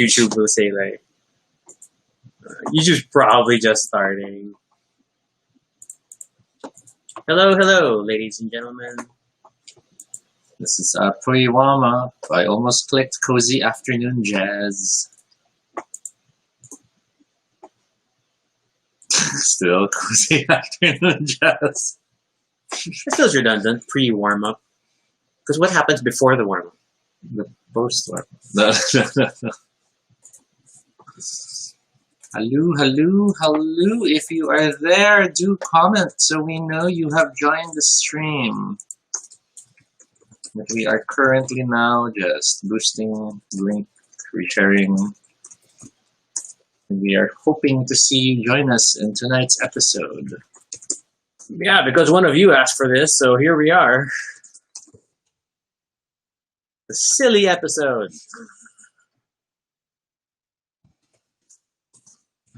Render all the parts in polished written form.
YouTube will say like, YouTube's probably just starting. Hello, ladies and gentlemen. This is pre-warm up. I almost clicked Cozy Afternoon Jazz. Still Cozy Afternoon Jazz. This feels redundant, pre-warm up. Because what happens before the warm up? The post-warm up. No. Hello. If you are there, do comment so we know you have joined the stream. We are currently now just boosting, link, resharing. We are hoping to see you join us in tonight's episode. Yeah, because one of you asked for this, so here we are. The silly episode.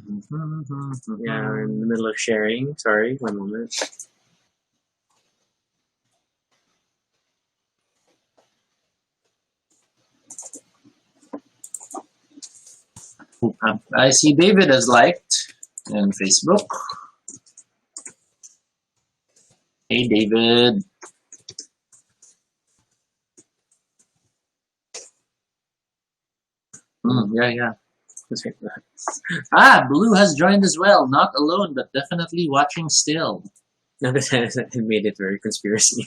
Yeah, we're in the middle of sharing. Sorry, one moment. I see David has liked on Facebook. Hey, David. Yeah. Blue has joined as well. Not alone, but definitely watching still. No, it made it very conspiracy.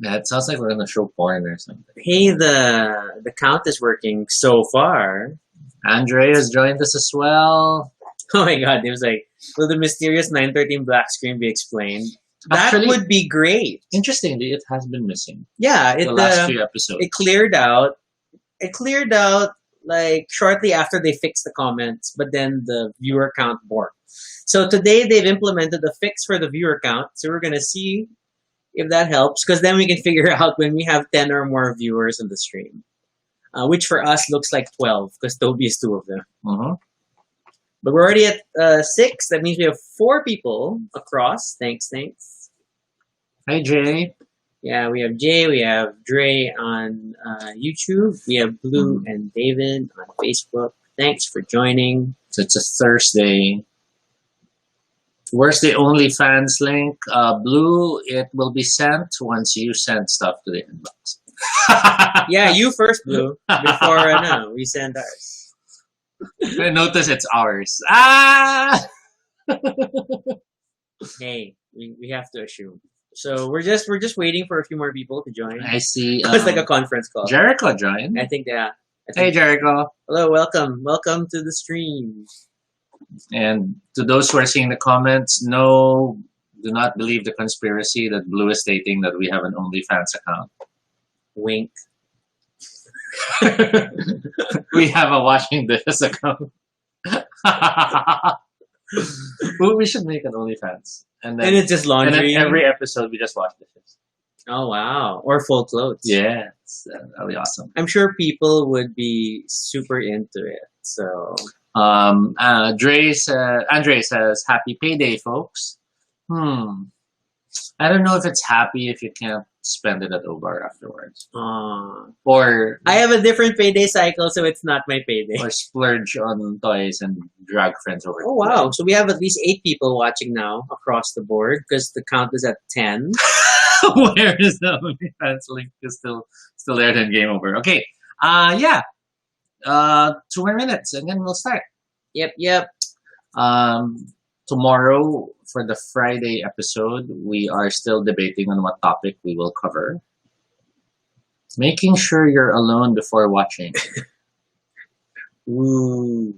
Yeah, it sounds like we're gonna show porn or something. Hey, the count is working so far. Andre has joined us as well. Oh my god, it was like, will the mysterious 913 black screen be explained? That Actually, would be great. Interestingly, it has been missing. Yeah, the last few episodes. It cleared out. It cleared out like shortly after they fixed the comments, but then the viewer count borked. So today they've implemented a fix for the viewer count. So we're gonna see if that helps, because then we can figure out when we have 10 or more viewers in the stream, which for us looks like 12 because Toby is 2 of them. But we're already at 6. That means we have 4 people across. Thanks. Hi, Jay. Yeah, we have Jay, we have Dre on YouTube, we have Blue and David on Facebook. Thanks for joining. So it's a Thursday. Where's the OnlyFans link? Blue, it will be sent once you send stuff to the inbox. Yeah, you first, Blue, before we send ours. Notice it's ours. Hey, we have to assume. So we're just waiting for a few more people to join. I see. It's like a conference call. Jericho joined. I think. Hey, Jericho. Hello, welcome to the stream. And to those who are seeing the comments, no, do not believe the conspiracy that Blue is stating that we have an OnlyFans account. Wink. We have a washing dishes account. We should make an OnlyFans. And it's just laundry. And then every episode we just wash dishes. Oh, wow. Or full clothes. Yeah, that'll be awesome. I'm sure people would be super into it. So... Andre says, happy payday, folks. I don't know if it's happy if you can't spend it at Obar afterwards. Or I have a different payday cycle, so it's not my payday. Or splurge on toys and drag friends over. Oh, wow. So we have at least 8 people watching now across the board because the count is at 10. Where is the OnlyFans link? Is still there, then game over. Okay. Yeah. 2 more minutes and then we'll start. Yep. Tomorrow for the Friday episode, we are still debating on what topic we will cover. Making sure you're alone before watching. Ooh.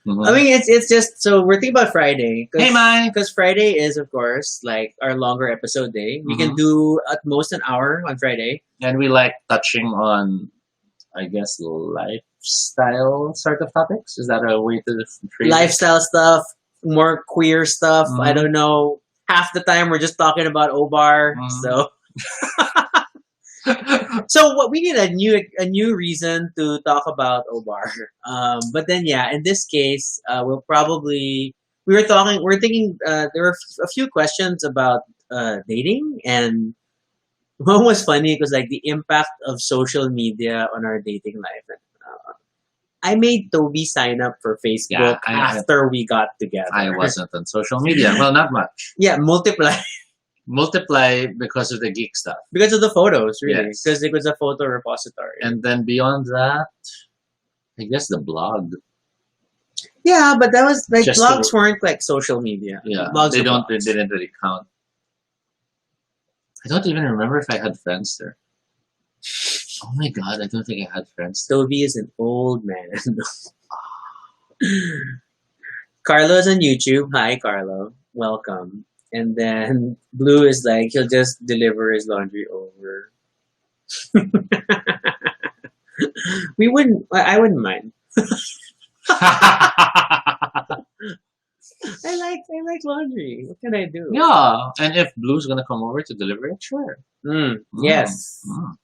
I mean, it's just, so we're thinking about Friday. Hey, Mike! Because Friday is, of course, like our longer episode day. We can do at most an hour on Friday. And we like touching on, I guess, lifestyle sort of topics. Is that a way to treat lifestyle stuff, more queer stuff? I don't know. Half the time we're just talking about Obar. So so what we need a new reason to talk about Obar. But then in this case, we're thinking there were a few questions about dating and One was funny because like the impact of social media on our dating life. I made Toby sign up for Facebook after we got together. I wasn't on social media. Well, not much. Yeah, multiply because of the geek stuff. Because of the photos, really. Yes. Because it was a photo repository. And then beyond that, I guess the blog. Yeah, but that was like Just blogs weren't like social media. Yeah, blogs they blogs. didn't really count. I don't even remember if I had friends there. Oh my god, I don't think I had friends there. Toby is an old man. Carlo's on YouTube. Hi, Carlo. Welcome. And then Blue is like, he'll just deliver his laundry over. I wouldn't mind. I like laundry. What can I do? Yeah, and if Blue's gonna come over to deliver it, sure. Yes. Mm.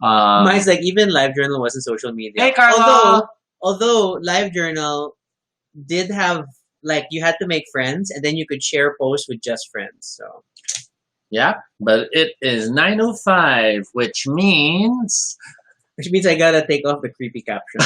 Mine's like even LiveJournal wasn't social media. Hey, Carlo! Although LiveJournal did have like you had to make friends and then you could share posts with just friends. So yeah, but it is 9:05, which means I gotta take off the creepy caption.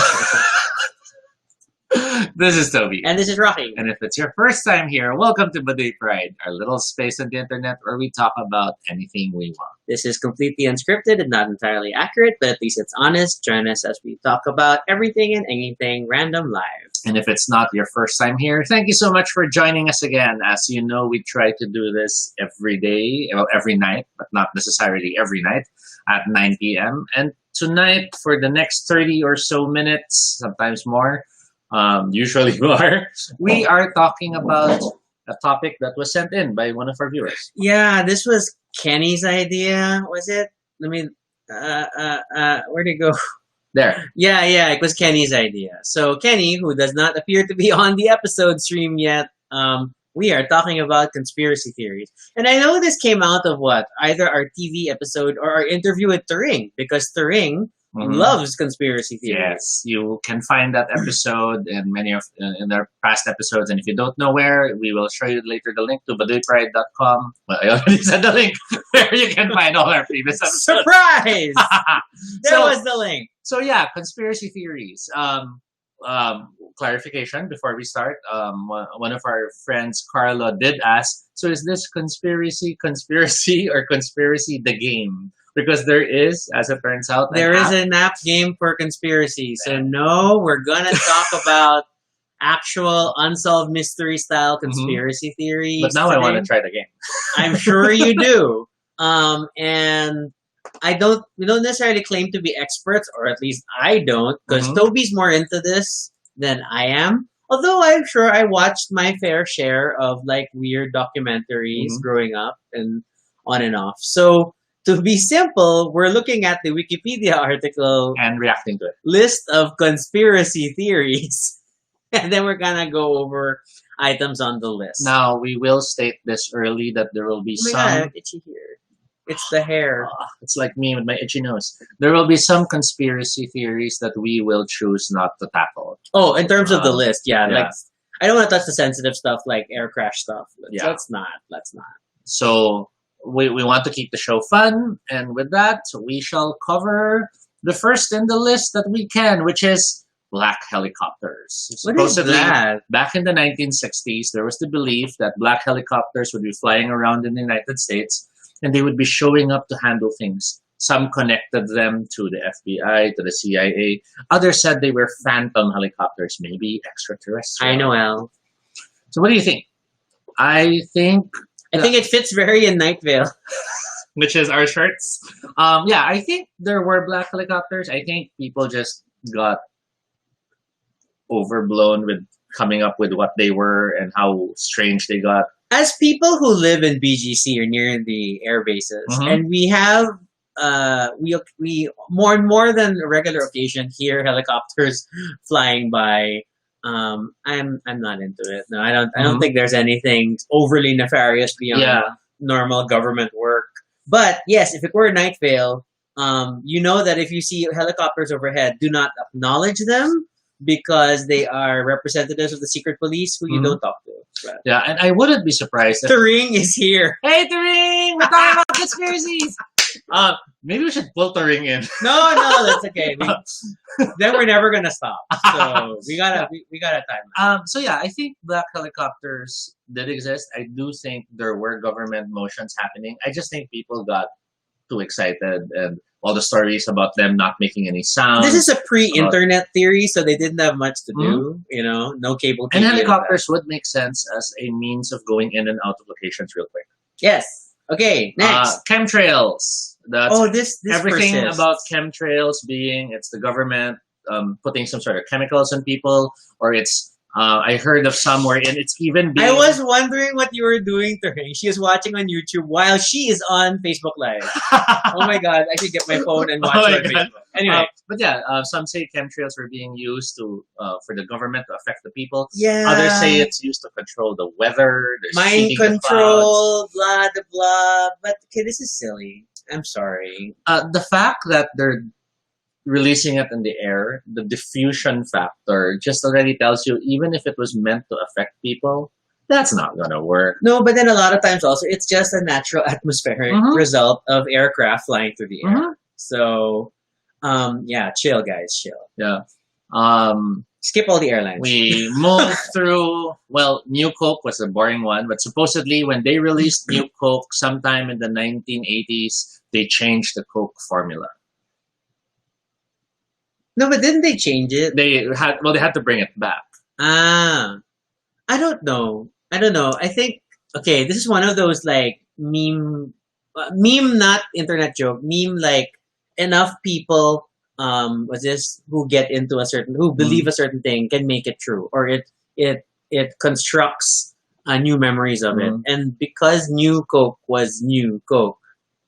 this is Toby. And this is Rocky. And if it's your first time here, welcome to Baduy Pride, our little space on the internet where we talk about anything we want. This is completely unscripted and not entirely accurate, but at least it's honest. Join us as we talk about everything and anything random live. And if it's not your first time here, thank you so much for joining us again. As you know, we try to do this every day, well, every night, but not necessarily every night at 9 p.m. And tonight, for the next 30 or so minutes, sometimes more, usually more, we are talking about a topic that was sent in by one of our viewers. Yeah, this was Kenny's idea, was it? Let me, where'd it go? There. Yeah, it was Kenny's idea. So Kenny, who does not appear to be on the episode stream yet, we are talking about conspiracy theories. And I know this came out of what? Either our TV episode or our interview with Turing, because Turing loves conspiracy theories. Yes, you can find that episode in many of in our past episodes, and if you don't know where, we will show you later the link to baduypride.com. Well, I already said the link where you can find all our previous episodes. Surprise! There was the link. So yeah, conspiracy theories. Clarification before we start. One of our friends, Carlo, did ask, so is this conspiracy, or conspiracy the game? Because there is, as it turns out, there is an app game for conspiracy. So no, we're going to talk about actual unsolved mystery style conspiracy theories. But now today. I want to try the game. I'm sure you do. And we don't necessarily claim to be experts, or at least I don't, because Toby's more into this than I am. Although I'm sure I watched my fair share of like weird documentaries growing up and on and off. So to be simple, we're looking at the Wikipedia article and reacting to it. List of conspiracy theories. And then we're going to go over items on the list. Now, we will state this early that there will be some... God, I have itchy here. It's the hair. It's like me with my itchy nose. There will be some conspiracy theories that we will choose not to tackle. Oh, in terms of the list, yeah. Like, I don't want to touch the sensitive stuff like air crash stuff. Let's not. So we want to keep the show fun, and with that, we shall cover the first in the list that we can, which is black helicopters. What is that? Back in the 1960s, there was the belief that black helicopters would be flying around in the United States, and they would be showing up to handle things. Some connected them to the FBI, to the CIA. Others said they were phantom helicopters, maybe extraterrestrial. I know, Al. So what do you think? I think it fits very in Night Vale. Which is our shirts. I think there were black helicopters. I think people just got overblown with coming up with what they were and how strange they got. As people who live in BGC or near the air bases, and we have we more and more than a regular occasion hear helicopters flying by. I'm not into it. No, I don't think there's anything overly nefarious beyond normal government work. But yes, if it were a Night Vale, you know that if you see helicopters overhead, do not acknowledge them because they are representatives of the secret police who you don't talk to. But yeah, and I wouldn't be surprised if Turing is here. Hey Turing! We're talking about conspiracies! Maybe we should pull the ring in. No, that's okay. Then we're never gonna stop. So we got a timeline. So yeah, I think black helicopters did exist. I do think there were government motions happening. I just think people got too excited and all the stories about them not making any sound. This is a pre-internet theory, so they didn't have much to do. No cable TV. And helicopters would make sense as a means of going in and out of locations real quick. Yes. Okay. Next, chemtrails. That's this everything persists. about chemtrails being it's the government putting some sort of chemicals on people, or it's I heard of some wherein it's even being. I was wondering what you were doing to her. She is watching on YouTube while she is on Facebook Live. Oh my god! I should get my phone and watch her on Facebook. Anyway, but yeah, some say chemtrails were being used to for the government to affect the people. Yeah. Others say it's used to control the weather. Mind control, blah blah blah. But okay, this is silly. I'm sorry. The fact that they're releasing it in the air, the diffusion factor just already tells you, even if it was meant to affect people, that's not gonna work. No, but then a lot of times also, it's just a natural atmospheric result of aircraft flying through the air. So, yeah, chill, guys, chill. Yeah. Skip all the airlines. We moved through, well, New Coke was a boring one, but supposedly when they released New Coke sometime in the 1980s, they changed the Coke formula. No, but didn't they change it? They had to bring it back. I don't know. I think, okay, this is one of those like meme, not internet joke, meme like enough people, who get into who believe a certain thing can make it true, or it constructs new memories of it. And because New Coke was New Coke,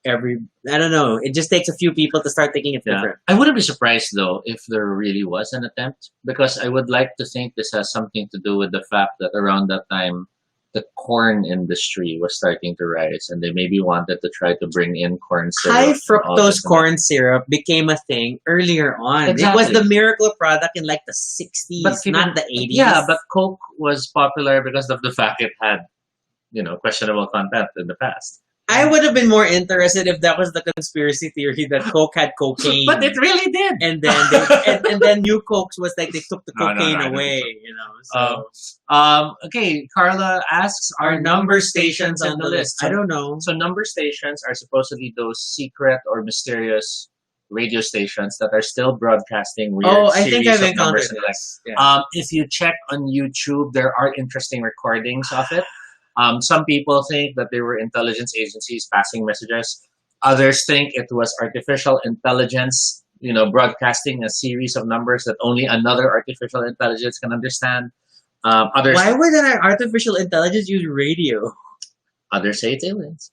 I don't know. It just takes a few people to start thinking it's different. I wouldn't be surprised though if there really was an attempt, because I would like to think this has something to do with the fact that around that time the corn industry was starting to rise, and they maybe wanted to try to bring in corn syrup. High fructose corn syrup became a thing earlier on. Exactly. It was the miracle product in like the 60s, not the 80s. Yeah, but Coke was popular because of the fact it had, questionable content in the past. I would have been more interested if that was the conspiracy theory that Coke had cocaine. But it really did. And then and then New Cokes was like they took the cocaine away, So okay, Carla asks, are number stations on the list? I don't know. So number stations are supposedly those secret or mysterious radio stations that are still broadcasting weird I think series I've of numbers. encountered this. Yeah. If you check on YouTube, there are interesting recordings of it. Some people think that they were intelligence agencies passing messages. Others think it was artificial intelligence, broadcasting a series of numbers that only another artificial intelligence can understand. Why would an artificial intelligence use radio? Others say it's aliens.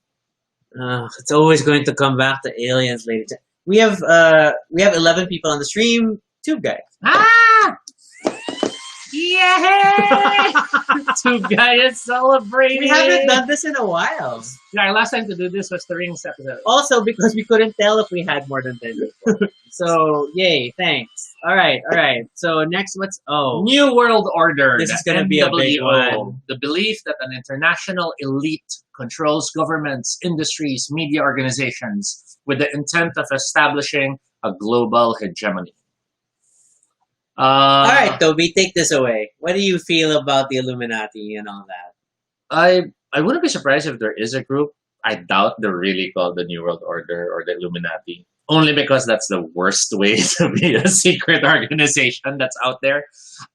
It's always going to come back to aliens later. We have 11 people on the stream. 2 guys. Ah! Yay! 2 guys celebrating. We haven't done this in a while. Yeah, our last time to do this was the Rings episode. Also, because we couldn't tell if we had more than 10 people. So, yay, thanks. All right. So, next, New World Order. This is going to be a big one. The belief that an international elite controls governments, industries, media organizations with the intent of establishing a global hegemony. All right, Toby, take this away. What do you feel about the Illuminati and all that? I wouldn't be surprised if there is a group. I doubt they're really called the New World Order or the Illuminati, only because that's the worst way to be a secret organization that's out there.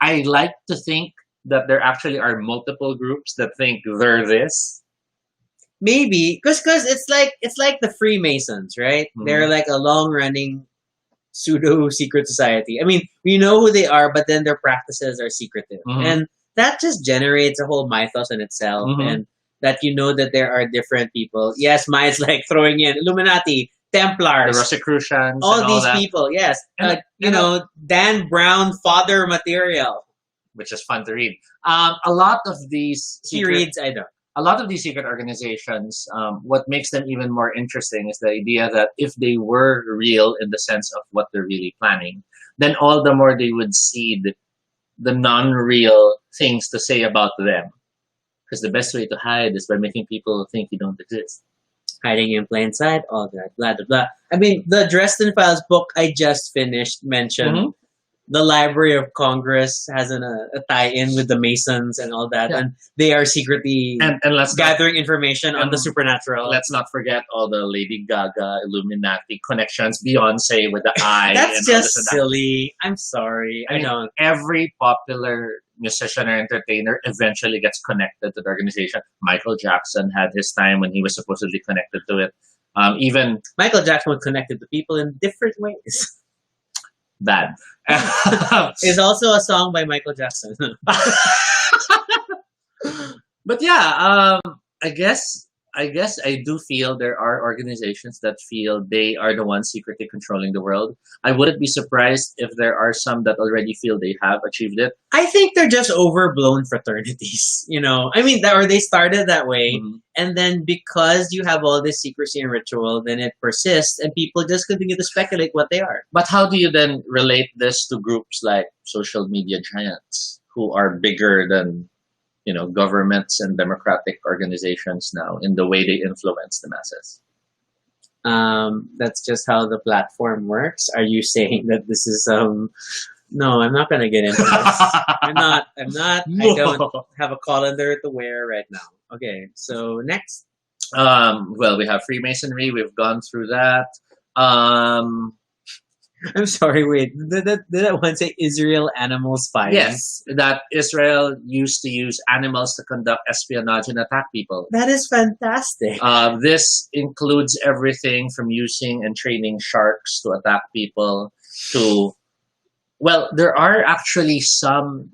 I like to think that there actually are multiple groups that think they're this. Maybe because it's like the Freemasons, right? They're like a long-running pseudo secret society. I mean, we know who they are, but then their practices are secretive, and that just generates a whole mythos in itself. And that that there are different people. Yes, mine's like throwing in Illuminati, Templars, the Rosicrucians, all these people. Yes, Dan Brown fodder material, which is fun to read. A lot of these he reads. I don't. A lot of these secret organizations, what makes them even more interesting is the idea that if they were real in the sense of what they're really planning, then all the more they would seed the non-real things to say about them. Because the best way to hide is by making people think you don't exist. hiding in plain sight, all that, blah, blah, blah. I mean, the Dresden Files book I just finished mentioned Mhm. the Library of Congress has a tie-in with the Masons and all that, Yeah. and they are secretly And gathering information on the and supernatural. let's not forget all the Lady Gaga Illuminati connections, Beyonce with the eye, That's and all just this and that. silly. I'm sorry. I I mean, don't. every popular musician or entertainer eventually gets connected to the organization. Michael Jackson had his time when he was supposedly connected to it. Even Michael Jackson was connected to people in different ways. bad. It's also a song by Michael Jackson. But yeah, I guess I do feel there are organizations that feel they are the ones secretly controlling the world. I wouldn't be surprised if there are some that already feel they have achieved it. I think they're just overblown fraternities. I mean, or they started that way, Mhm. and then because you have all this secrecy and ritual, then it persists, and people just continue to speculate what they are. But how do you then relate this to groups like social media giants who are bigger than governments and democratic organizations now in the way they influence the masses? That's just how the platform works. Are you saying that this is No, I'm not gonna get into this. I'm not. I don't have a colander to wear right now. Okay, so next. Well, we have Freemasonry. We've gone through that. Um, I'm sorry. Wait, did that one say Israel animal spying? yes, that Israel used to use animals to conduct espionage and attack people. That is fantastic. This includes everything from using and training sharks to attack people to, well, there are actually some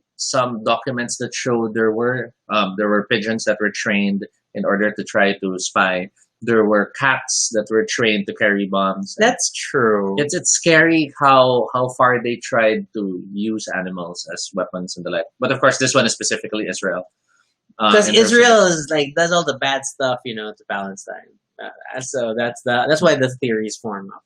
documents that show there were pigeons that were trained in order to try to spy. There were cats that were trained to carry bombs. That's true. It's scary how far they tried to use animals as weapons and the like. But of course, this one is specifically Israel. Because in terms of- Israel is does all the bad stuff, to Palestine. So that's why the theories form up.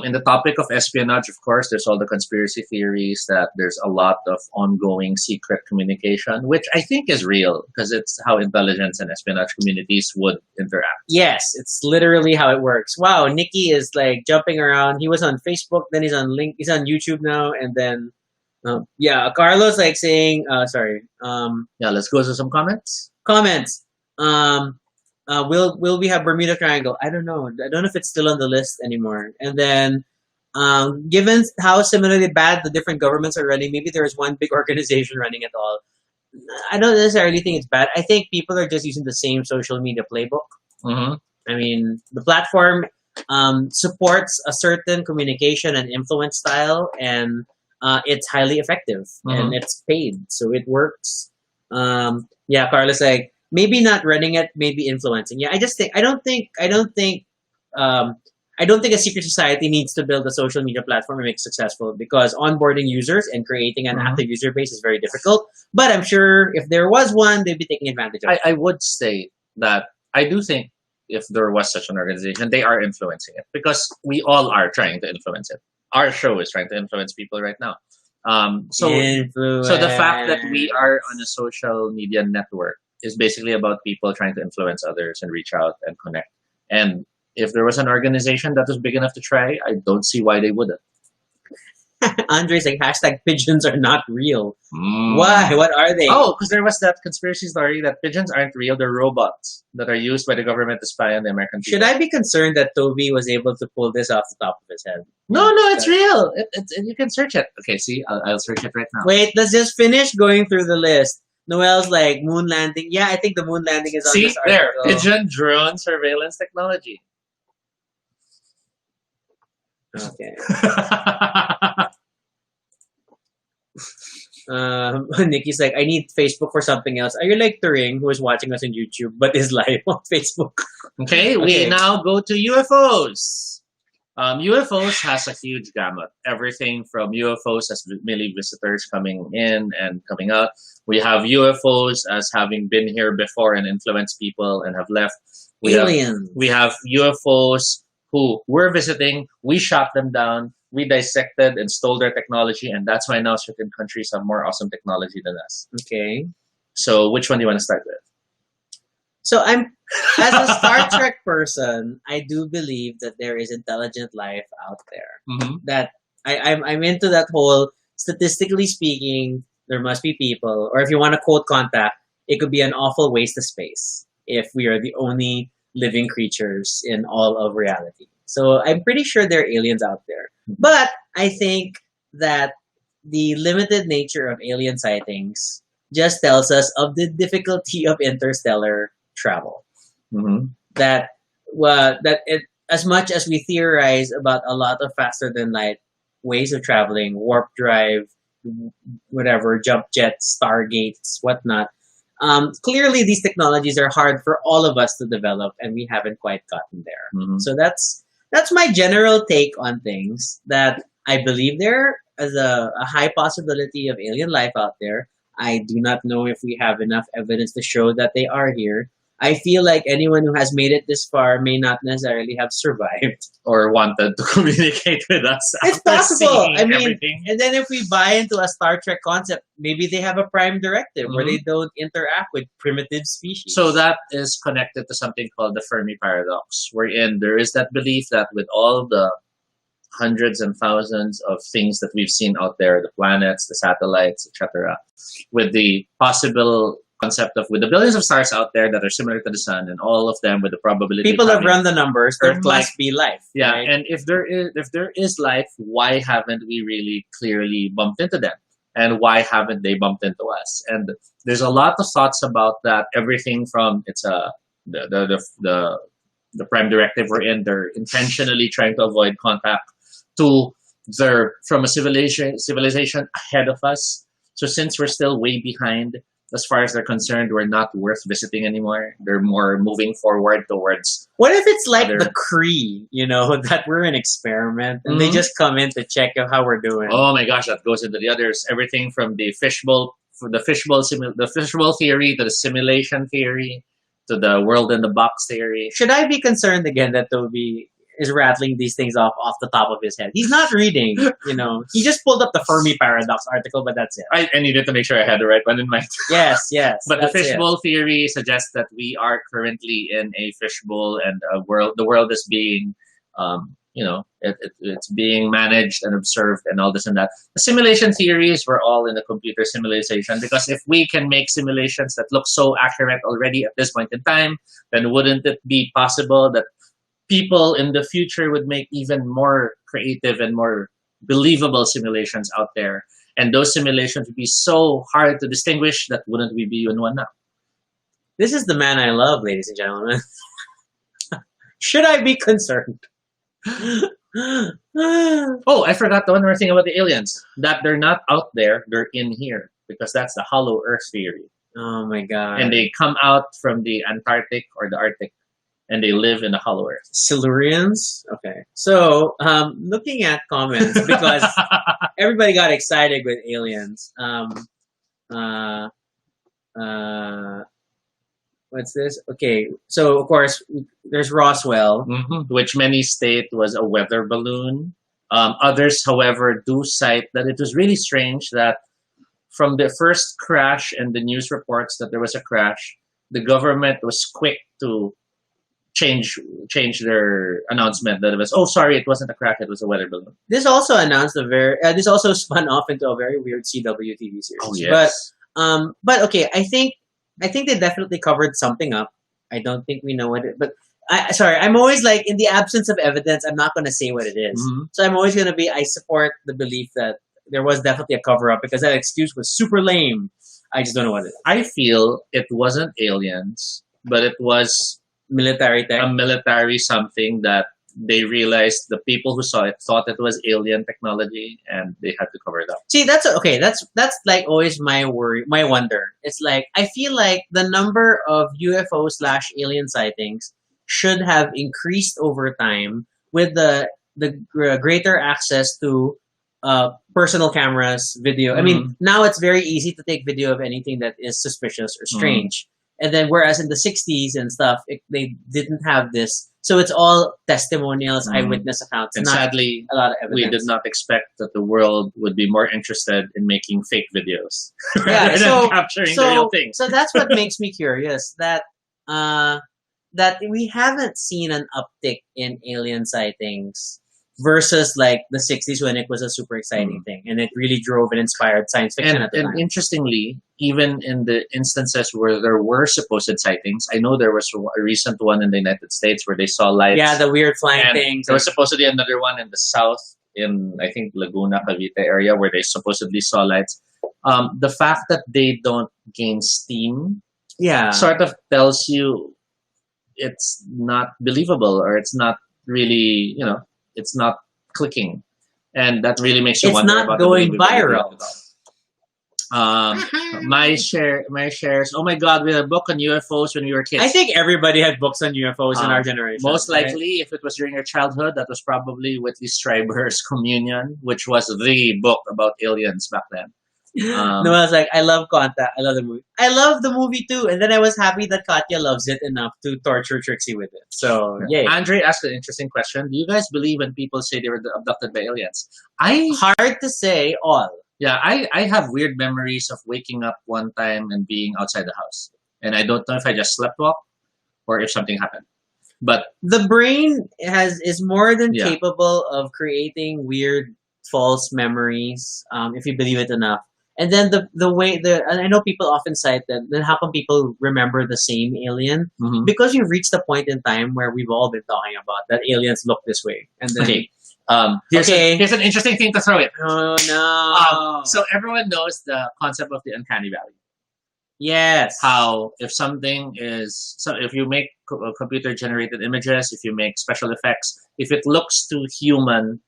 In the topic of espionage, of course, there's all the conspiracy theories that there's a lot of ongoing secret communication, which I think is real because it's how intelligence and espionage communities would interact. Yes, it's literally how it works. Wow, Nikki is jumping around. He was on Facebook, then he's on he's on YouTube now, and then yeah, Carlos saying sorry. Yeah, let's go to some comments. Comments. Will we have Bermuda Triangle? I don't know. I don't know if it's still on the list anymore. And then, given how similarly bad the different governments are running, maybe there is one big organization running it all. I don't necessarily think it's bad. I think people are just using the same social media playbook. Mm-hmm. I mean, the platform supports a certain communication and influence style, and it's highly effective and it's paid, so it works. Yeah, Carlos maybe not running it, maybe influencing. Yeah, I don't think a secret society needs to build a social media platform and make it successful because onboarding users and creating an active user base is very difficult. But I'm sure if there was one, they'd be taking advantage of it. I would say that I do think if there was such an organization, they are influencing it because we all are trying to influence it. Our show is trying to influence people right now. So the fact that we are on a social media network is basically about people trying to influence others and reach out and connect. And if there was an organization that was big enough to try, I don't see why they wouldn't. Andre's hashtag pigeons are not real. Why? What are they? Oh, because there was that conspiracy story that pigeons aren't real. They're robots that are used by the government to spy on the American people. Should I be concerned that Toby was able to pull this off the top of his head? No, it's real. You can search it. Okay, see, I'll search it right now. Wait, let's just finish going through the list. Noel's moon landing. Yeah, I think the moon landing is on this article. See, there. Pigeon drone surveillance technology. Okay. Nikki's I need Facebook for something else. Are you like Turing, who is watching us on YouTube but is live on Facebook? Okay, we now go to UFOs. UFOs has a huge gamut. Everything from UFOs as merely visitors coming in and coming out. We have UFOs as having been here before and influenced people and have left. We have UFOs who were visiting. We shot them down. We dissected and stole their technology, and that's why now certain countries have more awesome technology than us. Okay. So which one do you want to start with? So as a Star Trek person, I do believe that there is intelligent life out there. Mm-hmm. That I'm into that whole, statistically speaking, there must be people, or if you want to quote Contact, it could be an awful waste of space if we are the only living creatures in all of reality. So I'm pretty sure there are aliens out there. But I think that the limited nature of alien sightings just tells us of the difficulty of interstellar travel. Mm-hmm. That as much as we theorize about a lot of faster than light ways of traveling, warp drive, whatever, jump jets, stargates, whatnot. Clearly, these technologies are hard for all of us to develop, and we haven't quite gotten there. Mm-hmm. So that's my general take on things. That I believe there is a high possibility of alien life out there. I do not know if we have enough evidence to show that they are here. I feel like anyone who has made it this far may not necessarily have survived. Or wanted to communicate with us. It's after possible. seeing I mean, everything. and then if we buy into a Star Trek concept, maybe they have a prime directive where Mhm. they don't interact with primitive species. So that is connected to something called the Fermi Paradox, wherein there is that belief that with all the hundreds and thousands of things that we've seen out there, the planets, the satellites, etc., with the possible concept of with the billions of stars out there that are similar to the sun, and all of them with the probability people have coming- run the numbers. There Earth-like. must be life. Yeah, right? and if there is life, why haven't we really clearly bumped into them? And why haven't they bumped into us? And there's a lot of thoughts about that. Everything from the prime directive we're in, they're intentionally trying to avoid contact, to they're from a civilization ahead of us. So since we're still way behind, as far as they're concerned, we're not worth visiting anymore. They're more moving forward towards. What if it's like Other- the Kree, that we're an experiment and they Mhm. just come in to check out how we're doing? Oh my gosh, that goes into the others. Everything from the fishbowl theory to the simulation theory to the world in the box theory. Should I be concerned again that Toby is rattling these things off the top of his head? He's not reading, He just pulled up the Fermi Paradox article, but that's it. I needed to make sure I had the right one in mind. Yes. But the that's it. fishbowl theory suggests that we are currently in a fishbowl, and the world is being, it's being managed and observed, and all this and that. The simulation theories were all in the computer simulation, because if we can make simulations that look so accurate already at this point in time, then wouldn't it be possible that people in the future would make even more creative and more believable simulations out there? And those simulations would be so hard to distinguish that wouldn't we be in one now? This is the man I love, ladies and gentlemen. Should I be concerned? Oh, I forgot the one more thing about the aliens. That they're not out there, they're in here. Because that's the hollow earth theory. Oh my god. And they come out from the Antarctic or the Arctic, and they live in the hollow earth. Silurians? Okay. So, looking at comments, because everybody got excited with aliens. What's this? Okay. So, of course, there's Roswell. Mhm. Which many state was a weather balloon. Others, however, do cite that it was really strange that from the first crash and the news reports that there was a crash, the government was quick to change their announcement that it was, oh, sorry, it wasn't a crash, it was a weather balloon. This also announced this also spun off into a very weird CW TV series. Oh, yes. But okay, I think they definitely covered something up. I don't think we know what it, but I'm always like, in the absence of evidence, I'm not going to say what it is. Mhm. So I'm always going to I support the belief that there was definitely a cover up, because that excuse was super lame. I just don't know what it is. I feel it wasn't aliens, but it was Military tech. a military something that they realized the people who saw it thought it was alien technology, and they had to cover it up. See, that's okay. That's like always my worry, my wonder. It's like, I feel like the number of UFO/alien sightings should have increased over time with the greater access to personal cameras, video. I mean, now it's very easy to take video of anything that is suspicious or strange. And then, whereas in the 60s and stuff, they didn't have this. So it's all testimonials, eyewitness accounts, And not sadly, a lot of evidence. we did not expect that the world would be more interested in making fake videos Yeah, rather than capturing the real things. So that's what makes me curious. That uh, that we haven't seen an uptick in alien sightings versus like the 60s when it was a super exciting thing and it really drove and inspired science fiction at the And time. interestingly, even in the instances where there were supposed sightings, I know there was a recent one in the United States where they saw lights. Yeah, the weird flying and things. there was supposedly another one in the south, in I think Laguna, Cavite area, where they supposedly saw lights. The fact that they don't gain steam, yeah, sort of tells you it's not believable, or it's not really, it's not clicking, and that really makes you it's wonder not about going the believability viral. of it all. My shares. Oh my God, we had a book on UFOs when we were kids. I think everybody had books on UFOs in our generation. Most right? likely, if it was during your childhood, that was probably Whitley Strieber's Communion, which was the book about aliens back then. No, I was like, I love Contact. I love the movie. I love the movie too. And then I was happy that Katya loves it enough to torture Trixie with it. So, yay. Andre asked an interesting question. Do you guys believe when people say they were abducted by aliens? Hard to say all. Yeah, I have weird memories of waking up one time and being outside the house. And I don't know if I just slept walk or if something happened. But the brain is more than Yeah. capable of creating weird false memories, if you believe it enough. And then the way and I know people often cite that, then how come people remember the same alien? Mhm. Because you've reached a point in time where we've all been talking about that aliens look this way. And then Okay. Okay. Here's an interesting thing to throw in. Oh no. So everyone knows the concept of the uncanny valley. Yes. How if you make computer generated images, if you make special effects, if it looks too human,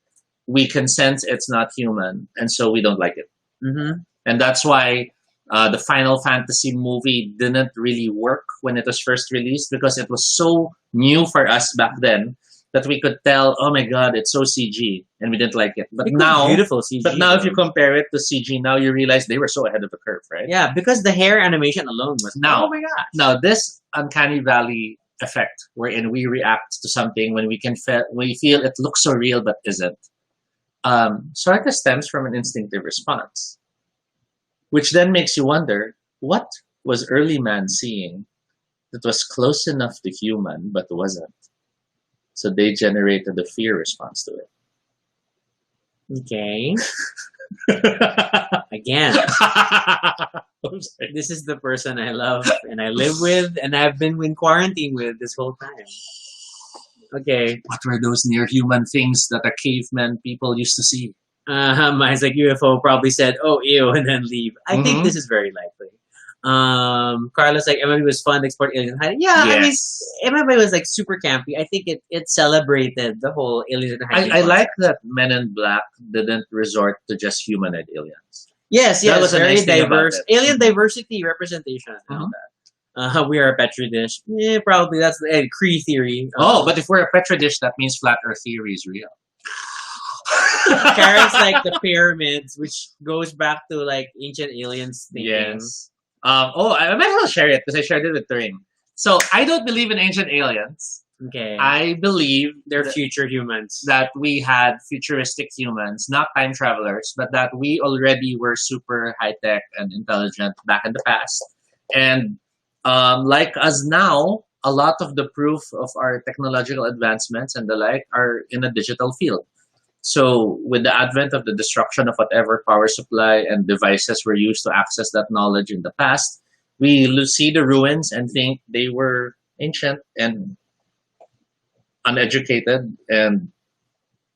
we can sense it's not human, and so we don't like it. Mm-hmm. And that's why the Final Fantasy movie didn't really work when it was first released, because it was so new for us back then that we could tell, oh my God, it's so CG, and we didn't like it. But now, beautiful CG. But now, if you compare it to CG, now you realize they were so ahead of the curve, right? Yeah, because the hair animation alone was oh my gosh. Now this uncanny valley effect, wherein we react to something when we feel it looks so real but isn't, sort of stems from an instinctive response, which then makes you wonder, what was early man seeing that was close enough to human but wasn't? So they generated a fear response to it. Okay. Again, this is the person I love and I live with and I've been in quarantine with this whole time. Okay. What were those near human things that the caveman people used to see? Mine's like UFO probably said, oh, ew, and then leave. I think this is very likely. Carlos like MLB was fun to export aliens. Yeah, Yes. I mean, MLB was like super campy. I think it celebrated the whole aliens and hiding. I like that Men in Black didn't resort to just humanoid aliens. Yes, That was a very nice thing about diverse it. alien diversity representation. And all that. We are a petri dish. Yeah, probably that's the Cree theory. But if we're a petri dish, that means flat Earth theory is real. Karen's like the pyramids, which goes back to like ancient aliens thinking. Yes. I might as well share it because I shared it with Turing. So I don't believe in ancient aliens. Okay. I believe they're future humans. That we had futuristic humans, not time travelers, but that we already were super high tech and intelligent back in the past. And like us now, a lot of the proof of our technological advancements and the like are in a digital field. So with the advent of the destruction of whatever power supply and devices were used to access that knowledge in the past, we see the ruins and think they were ancient and uneducated and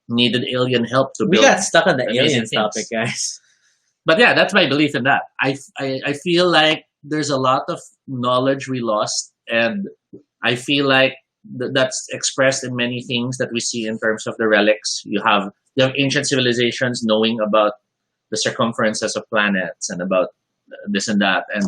needed alien help to build. We got stuck on the amazing alien things. topic, guys. But yeah, that's my belief in that. I feel like there's a lot of knowledge we lost, and I feel like that's expressed in many things that we see in terms of the relics. You have ancient civilizations knowing about the circumferences of planets and about this and that. And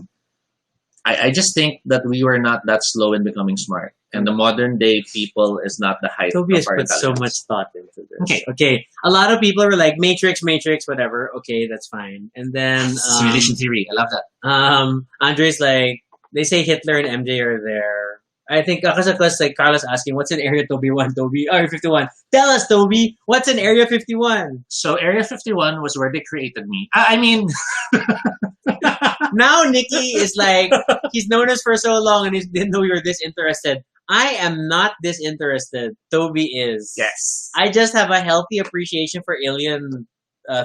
I just think that we were not that slow in becoming smart. And the modern day people is not the height Toby has of our put so intelligence. much thought into this. Okay. A lot of people were like, Matrix, whatever. Okay, that's fine. And then Simulation theory. I love that. Andre's like, they say Hitler and MJ are there. I think because like Carlos asking, what's in Area 1, Toby? Area 51. Tell us, Toby, what's in Area 51? So Area 51 was where they created me. I mean, Now Nikki is like, he's known us for so long and he didn't know we were this interested. I am not disinterested. Toby is. Yes. I just have a healthy appreciation for alien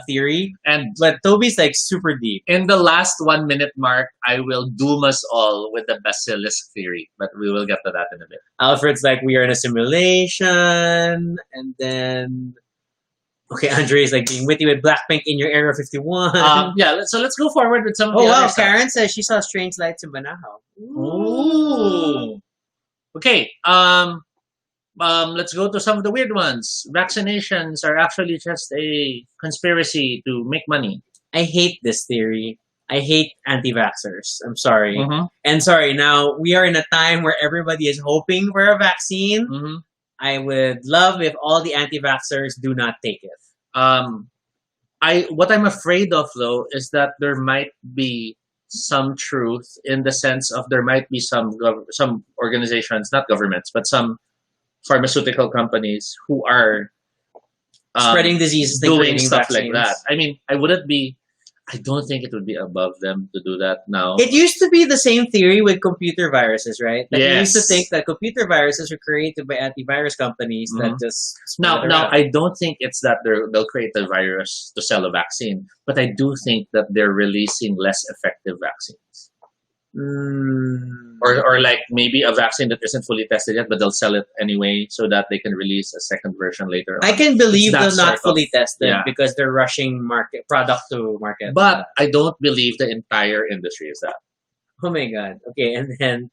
theory, And but Toby's like super deep. in the last 1 minute mark, I will doom us all with the basilisk theory, but we will get to that in a bit. Alfred's like, we are in a simulation, and then Andre's like being witty with Blackpink in your Area 51. So let's go forward with some of Oh the wow, other stuff. Karen says she saw strange lights in Banahaw. Ooh. Okay. Let's go to some of the weird ones. Vaccinations are actually just a conspiracy to make money. I hate this theory. I hate anti-vaxxers. I'm sorry. Mm-hmm. And sorry, now we are in a time where everybody is hoping for a vaccine. Mm-hmm. I would love if all the anti-vaxxers do not take it. What I'm afraid of though is that there might be some truth in the sense of there might be some organizations, not governments, but some pharmaceutical companies who are Spreading diseases, and doing creating stuff vaccines. like that. I mean, I don't think it would be above them to do that now. It used to be the same theory with computer viruses, right? Like we used to Yes. think that computer viruses were created by antivirus companies that just Now, spread around. I don't think it's that they'll create a virus to sell a vaccine, but I do think that they're releasing less effective vaccines. Or like maybe a vaccine that isn't fully tested yet, but they'll sell it anyway so that they can release a second version later on. I can believe It's that they're not sort of- fully tested yeah. because they're rushing product to market. But I don't believe the entire industry is that. Oh my god. Okay, and then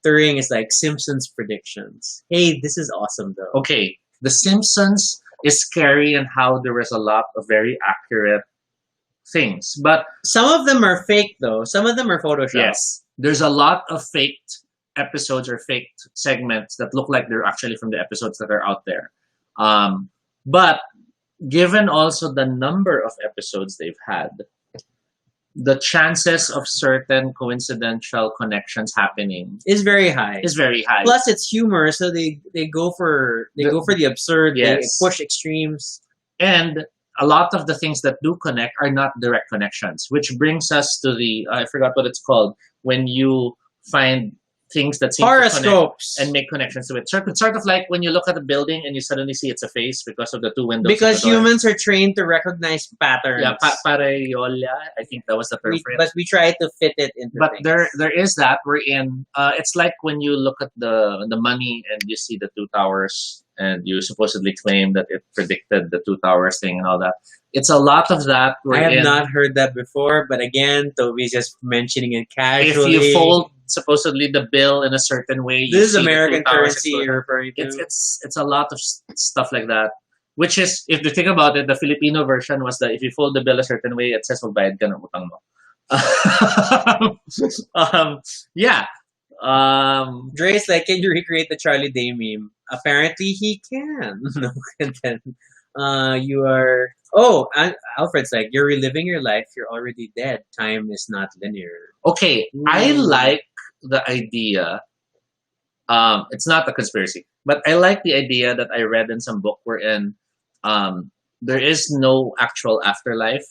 Turing is like Simpsons Predictions. Hey, this is awesome though. Okay, The Simpsons is scary in how there is a lot of very accurate things. But Some of them are fake though. Some of them are Photoshop. yes, there's a lot of faked episodes or faked segments that look like they're actually from the episodes that are out there. But given also the number of episodes they've had, the chances of certain coincidental connections happening Is very high. is very high. Plus it's humor, so they go for the absurd, Yes. they push extremes. And a lot of the things that do connect are not direct connections, which brings us to the, I forgot what it's called, when you find things that seem to connect Horoscopes. and make connections to it. Sort of like when you look at a building and you suddenly see it's a face because of the two windows. Because of the door. humans are trained to recognize patterns. Yeah, pareidolia, I think that was the term for it. But we try to fit it into But things. there is that we're in. It's like when you look at the money and you see the two towers and you supposedly claim that it predicted the two towers thing and all that. It's a lot of that. I have not heard that before, but again, Toby's just mentioning it If casually. you fold supposedly the bill in a certain way, you This is see the American two towers currency explode. you're referring to. It's a lot of stuff like that. Which is, if you think about it, the Filipino version was that if you fold the bill a certain way, it says magbayad ka ng utang mo. Yeah. Dre's like, can you recreate the Charlie Day meme? Apparently he can. No, and then you are... Oh, Alfred's like, you're reliving your life. You're already dead. Time is not linear. Okay, I like the idea. It's not a conspiracy, but I like the idea that I read in some book wherein there is no actual afterlife,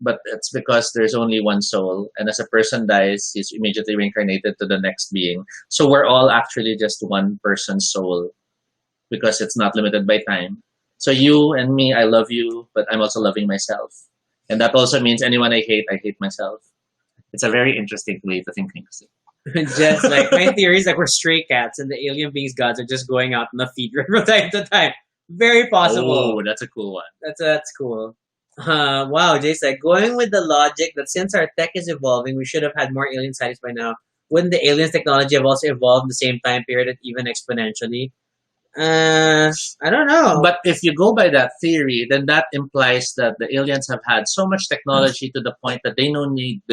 but it's because there's only one soul, and as a person dies, he's immediately reincarnated to the next being. So we're all actually just one person's soul because it's not limited by time. So you and me, I love you, but I'm also loving myself. And that also means anyone I hate myself. It's a very interesting way to think things. Just like, my theory is like we're stray cats and the alien beings gods are just going out on the feed from time to time. Very possible. Oh, that's a cool one. That's cool. Wow, Jay's like, going with the logic that since our tech is evolving, we should have had more alien sightings by now. Wouldn't the aliens technology have also evolved in the same time period and even exponentially? I don't know. But if you go by that theory, then that implies that the aliens have had so much technology to the point that they don't need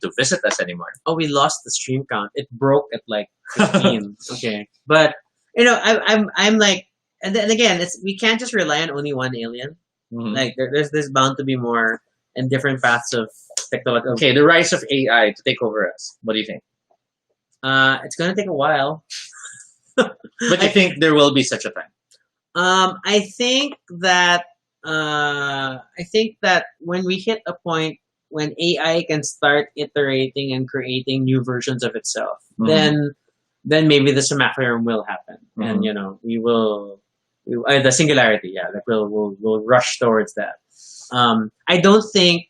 to visit us anymore. Oh, we lost the stream count. It broke at like 15. Okay, but I'm like, and then again, we can't just rely on only one alien. Mhm. Like there's bound to be more and different paths of technology. Okay, the rise of AI to take over us. What do you think? It's gonna take a while. But you think there will be such a time? I think that when we hit a point when AI can start iterating and creating new versions of itself, Mhm. then maybe the semaphore will happen, and Mhm. the singularity, yeah, like we'll rush towards that. I don't think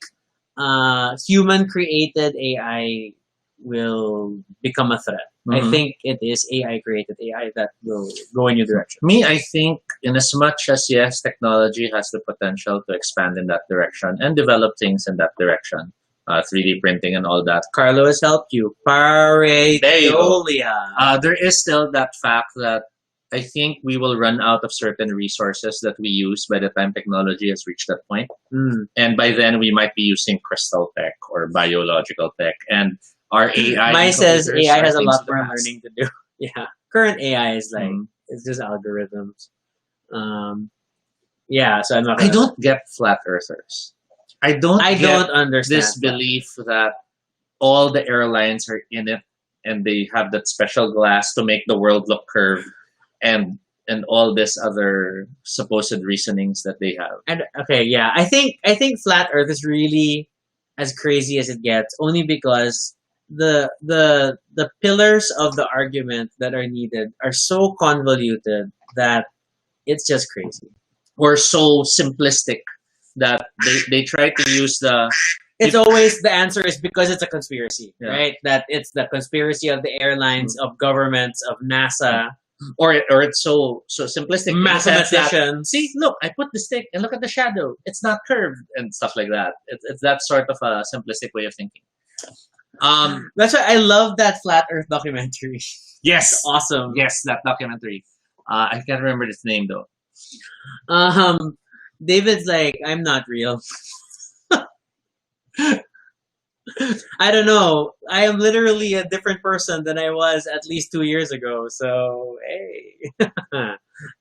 human created AI will become a threat. I Mhm. think it is AI created AI that will go in your direction. Me, I think, in as much as yes, technology has the potential to expand in that direction and develop things in that direction, 3D printing and all that. Carlo has helped you. There you go. Pareidolia. There is still that fact that I think we will run out of certain resources that we use by the time technology has reached that point. Mm. And by then, we might be using crystal tech or biological tech. And our AI Mine says incubators AI are has a things lot of the more past. learning to do. Yeah, current AI is like Mhm. it's just algorithms. Yeah, so I'm not. I Gonna, don't get flat earthers. I don't I get don't understand this that. belief that all the airlines are in it and they have that special glass to make the world look curved and all this other supposed reasonings that they have. And okay, yeah, I think flat Earth is really as crazy as it gets, only because the pillars of the argument that are needed are so convoluted that it's just crazy. Or so simplistic that they try to use the It's always the answer is because it's a conspiracy, Yeah. right? That it's the conspiracy of the airlines, of governments, of NASA, or it's so simplistic in the sense that, mathematicians. see, look, I put the stick and look at the shadow. It's not curved and stuff like that. It's that sort of a simplistic way of thinking. That's why I love that flat Earth documentary. Yes, It's awesome. yes, that documentary. I can't remember its name though. David's like, I'm not real. I don't know. I am literally a different person than I was at least 2 years ago. So, hey.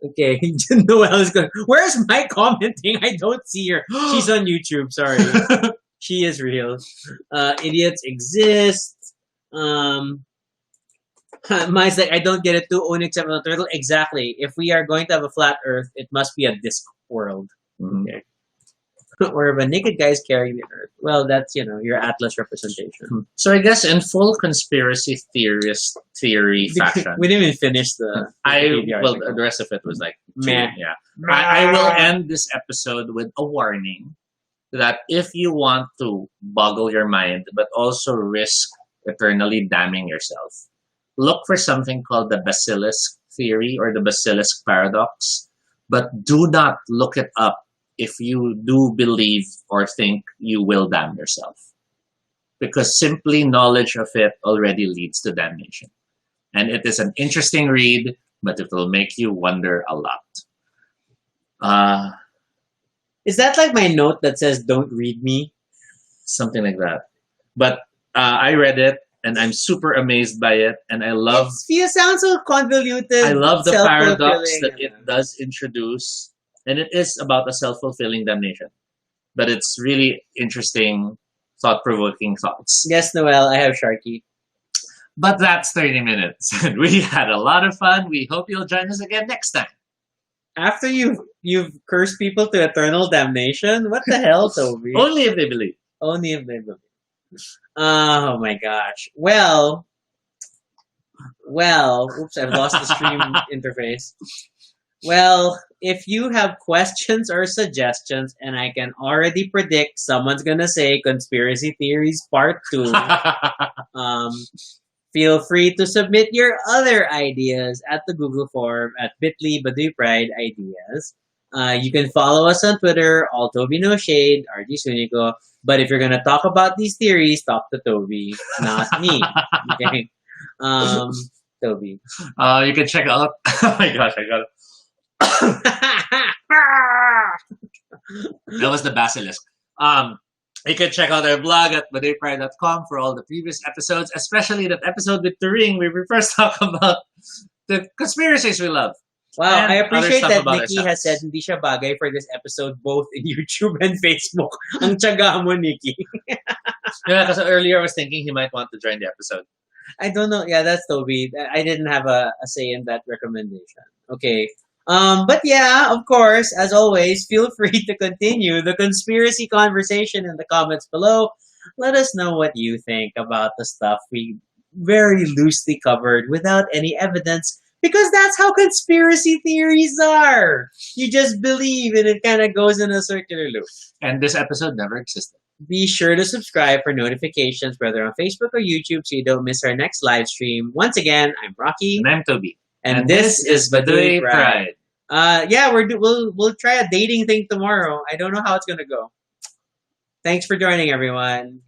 Okay. Noelle is going, where's my commenting? I don't see her. She's on YouTube. Sorry. She is real. Idiots exist. Mine's like, I don't get it too. Only except for the turtle. Exactly. If we are going to have a flat Earth, it must be a disc world. Mhm. Okay. Or if a naked guy is carrying the Earth. Well, that's your Atlas representation. So I guess in full conspiracy theorist theory fashion, We didn't even finish the. the rest of it was like Meh. yeah. I will end this episode with a warning that if you want to boggle your mind but also risk eternally damning yourself, look for something called the basilisk theory or the basilisk paradox, but do not look it up if you do believe or think you will damn yourself. Because simply knowledge of it already leads to damnation. And it is an interesting read, but it will make you wonder a lot. Is that like my note that says "Don't read me"? Something like that. But I read it and I'm super amazed by it, and I love. It sounds so convoluted. I love the paradox self-fulfilling, that it does introduce, and it is about a self-fulfilling damnation. But it's really interesting, thought-provoking thoughts. Yes, Noel, I have Sharky. But that's 30 minutes, and we had a lot of fun. We hope you'll join us again next time. After you've cursed people to eternal damnation, what the hell, Toby? Only if they believe. Only if they believe. Oh my gosh. Well, oops, I've lost the stream interface. Well, if you have questions or suggestions, and I can already predict someone's gonna say conspiracy theories part 2, feel free to submit your other ideas at the Google form at bit.ly Baduy Pride Ideas. You can follow us on Twitter, all Toby No Shade, RG Sunico. But if you're gonna talk about these theories, talk to Toby, not me. Okay, Toby. You can check out. Oh my gosh, I got it. That was the basilisk. You can check out our blog at baduypride.com for all the previous episodes, especially that episode with Turing where we first talk about the conspiracies we love. Wow, And I appreciate other stuff that about Nikki ourselves. has said hindi siya bagay for this episode both in YouTube and Facebook. Ang tiyaga mo, Nikki. Yeah, because earlier I was thinking he might want to join the episode. I don't know. Yeah, that's Toby. I didn't have a say in that recommendation. Okay. But yeah, of course, as always, feel free to continue the conspiracy conversation in the comments below. Let us know what you think about the stuff we very loosely covered without any evidence, because that's how conspiracy theories are. You just believe and it kind of goes in a circular loop. And this episode never existed. Be sure to subscribe for notifications, whether on Facebook or YouTube, so you don't miss our next live stream. Once again, I'm Rocky. And I'm Toby. And this is Baduy Pride. Pride. Yeah, we'll try a dating thing tomorrow. I don't know how it's gonna go. Thanks for joining, everyone.